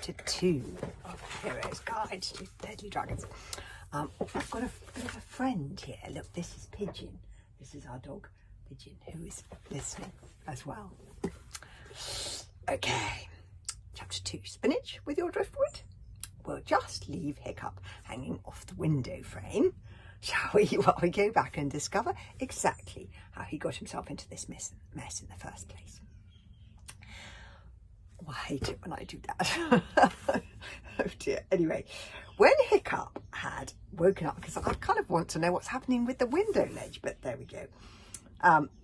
chapter 2 of Hero's Guide to Deadly Dragons. I've got a bit of a friend here. Look, this is Pigeon. This is our dog, Pigeon, who is listening as well. Okay, chapter 2, spinach with your driftwood. We'll just leave Hiccup hanging off the window frame, shall we, while we go back and discover exactly how he got himself into this mess in the first place. Well, I hate it when I do that. Oh dear. Anyway, when Hiccup had woken up, because I kind of want to know what's happening with the window ledge, but there we go.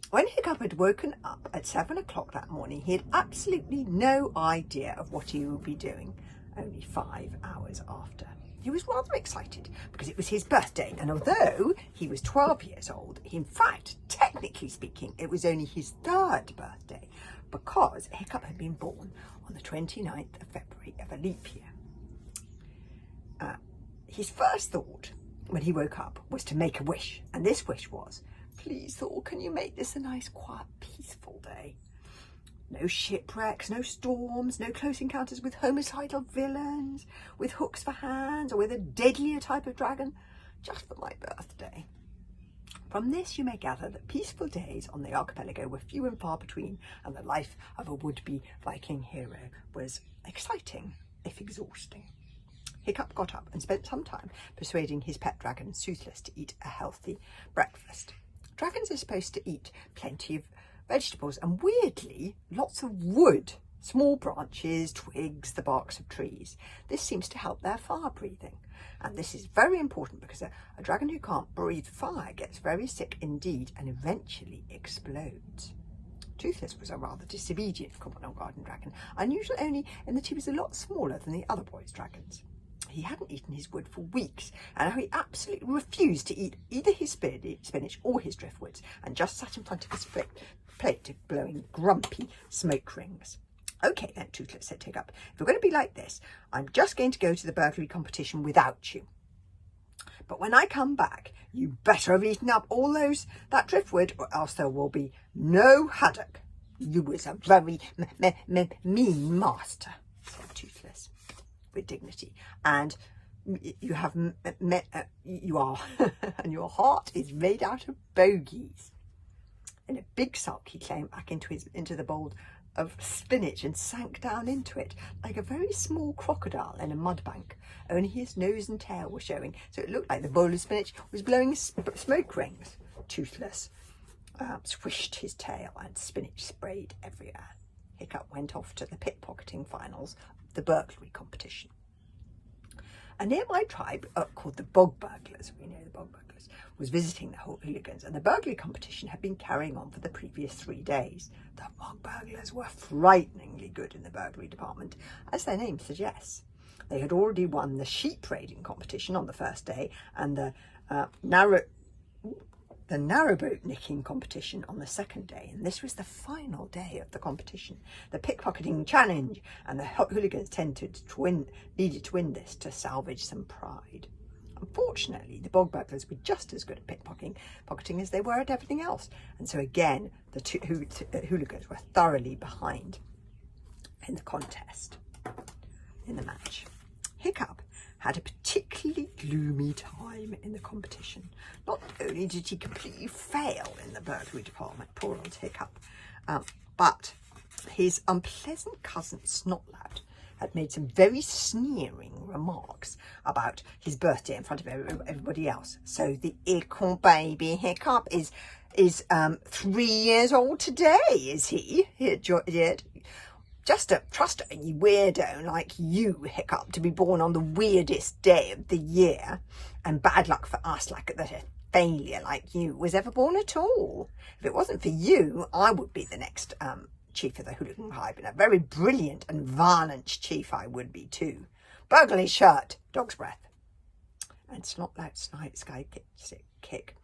When Hiccup had woken up at 7 o'clock that morning, he had absolutely no idea of what he would be doing only 5 hours after. He was rather excited because it was his birthday, and although he was 12 years old, in fact, technically speaking, it was only his 3rd birthday, because Hiccup had been born on the 29th of February of a leap year. His first thought when he woke up was to make a wish, and this wish was, please Thor, can you make this a nice, quiet, peaceful day? No shipwrecks, no storms, no close encounters with homicidal villains, with hooks for hands, or with a deadlier type of dragon, just for my birthday. From this you may gather that peaceful days on the archipelago were few and far between, and the life of a would-be Viking hero was exciting, if exhausting. Hiccup got up and spent some time persuading his pet dragon, Soothless, to eat a healthy breakfast. Dragons are supposed to eat plenty of vegetables and, weirdly, lots of wood, small branches, twigs, the barks of trees. This seems to help their fire breathing. And this is very important because a dragon who can't breathe fire gets very sick indeed and eventually explodes. Toothless was a rather disobedient common or garden dragon, unusual only in that he was a lot smaller than the other boys' dragons. He hadn't eaten his wood for weeks, and now he absolutely refused to eat either his spinach or his driftwoods, and just sat in front of his plate blowing grumpy smoke rings. Okay then, Toothless, said Hiccup, if we're going to be like this, I'm just going to go to the burglary competition without you. But when I come back, you better have eaten up all that driftwood, or else there will be no haddock. You was a very mean master, said Toothless with dignity, and you have you are, and your heart is made out of bogies. In a big sulk, he climbed back into the bowl of spinach and sank down into it like a very small crocodile in a mudbank. Only his nose and tail were showing, so it looked like the bowl of spinach was blowing smoke rings. Toothless swished his tail and spinach sprayed everywhere. Hiccup went off to the pickpocketing finals of the burglary competition. A nearby tribe called the bog burglars, we know the bog burglars, was visiting the hooligans, and the burglary competition had been carrying on for the previous 3 days. The bog burglars were frighteningly good in the burglary department, as their name suggests. They had already won the sheep raiding competition on the first day, and the narrowboat nicking competition on the second day, and this was the final day of the competition, the pickpocketing challenge, and the hooligans needed to win this to salvage some pride. Unfortunately, the bog burglars were just as good at pickpocketing as they were at everything else, and so again the two hooligans were thoroughly behind in the contest, in the match. Hiccup had a particularly gloomy time in the competition. Not only did he completely fail in the burglary department, poor old Hiccup, but his unpleasant cousin Snotlout had made some very sneering remarks about his birthday in front of everybody else. So the ickle baby Hiccup is 3 years old today, is he? Just to trust a weirdo like you, Hiccup, to be born on the weirdest day of the year, and bad luck for us, like that a failure like you was ever born at all. If it wasn't for you, I would be the next chief of the hooligan tribe, and a very brilliant and violent chief I would be too. Burglary shirt, dog's breath, and Snotlout sky kick.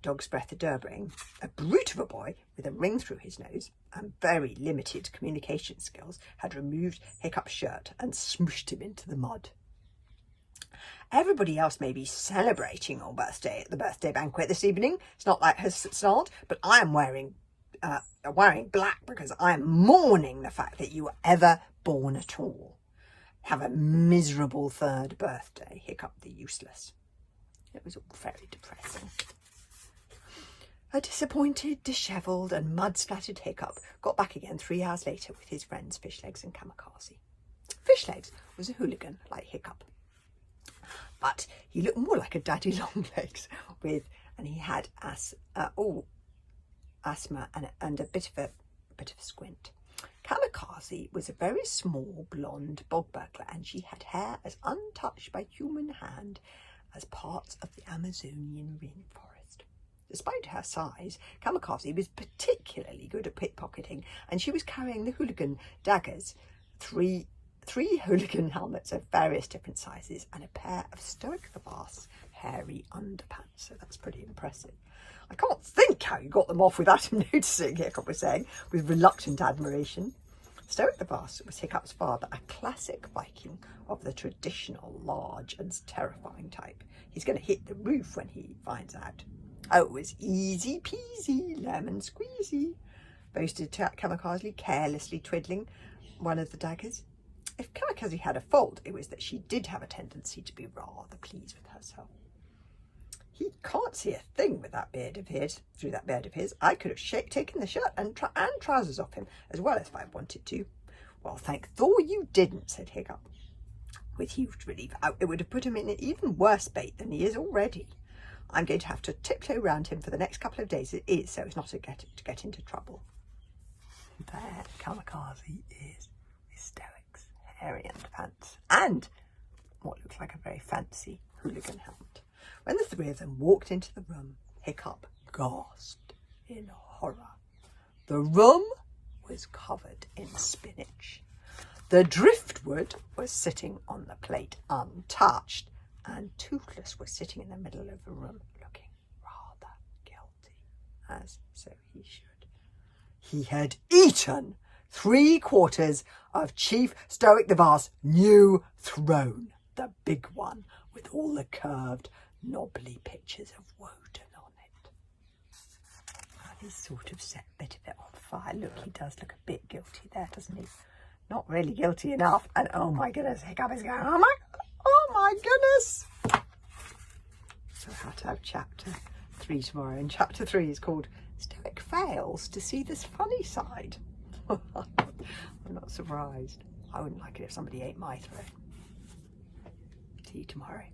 Dog's breath Durbring, a brute of a boy with a ring through his nose and very limited communication skills, had removed Hiccup's shirt and smooshed him into the mud. Everybody else may be celebrating your birthday at the birthday banquet this evening. It's not like her snarled, but I am wearing black because I am mourning the fact that you were ever born at all. have a miserable third birthday, Hiccup the useless. It was all very depressing. A disappointed, dishevelled and mud-splattered Hiccup got back again 3 hours later with his friends Fishlegs and Kamikaze. Fishlegs was a hooligan like Hiccup, but he looked more like a daddy longlegs and he had asthma and a bit of a squint. Kamikaze was a very small blonde bog burglar, and she had hair as untouched by human hand as parts of the Amazonian rainforest. Despite her size, Kamikaze was particularly good at pickpocketing, and she was carrying the hooligan daggers, three hooligan helmets of various different sizes, and a pair of Stoic the Vast's hairy underpants. So that's pretty impressive. I can't think how you got them off without him noticing, Hiccup was saying, with reluctant admiration. Stoic the Vast was Hiccup's father, a classic Viking of the traditional large and terrifying type. He's going to hit the roof when he finds out. Oh, it was easy peasy, lemon squeezy, boasted Kamikaze, carelessly twiddling one of the daggers. If Kamikaze had a fault, it was that she did have a tendency to be rather pleased with herself. He can't see a thing with that beard of his. Through that beard of his, I could have taken the shirt and trousers off him as well if I wanted to. Well, thank Thor you didn't, said Hiccup, with huge relief. It would have put him in an even worse bait than he is already. I'm going to have to tiptoe round him for the next couple of days, it is, so as not to get into trouble. There, Kamikaze is Stoic's hairy underpants and what looks like a very fancy hooligan helmet. When the three of them walked into the room, Hiccup gasped in horror. The room was covered in spinach. The driftwood was sitting on the plate untouched, and Toothless was sitting in the middle of the room looking rather guilty, as so he should. He had eaten 3/4 of Chief Stoic the Vast's new throne, the big one with all the curved, knobbly pictures of Woden on it. And he's sort of set a bit of it on fire. Look, he does look a bit guilty there, doesn't he? Not really guilty enough. And oh my goodness, Hiccup is going, oh my goodness. So I have to have chapter 3 tomorrow. And chapter 3 is called Stoic Fails to See This Funny Side. I'm not surprised. I wouldn't like it if somebody ate my throat. See you tomorrow.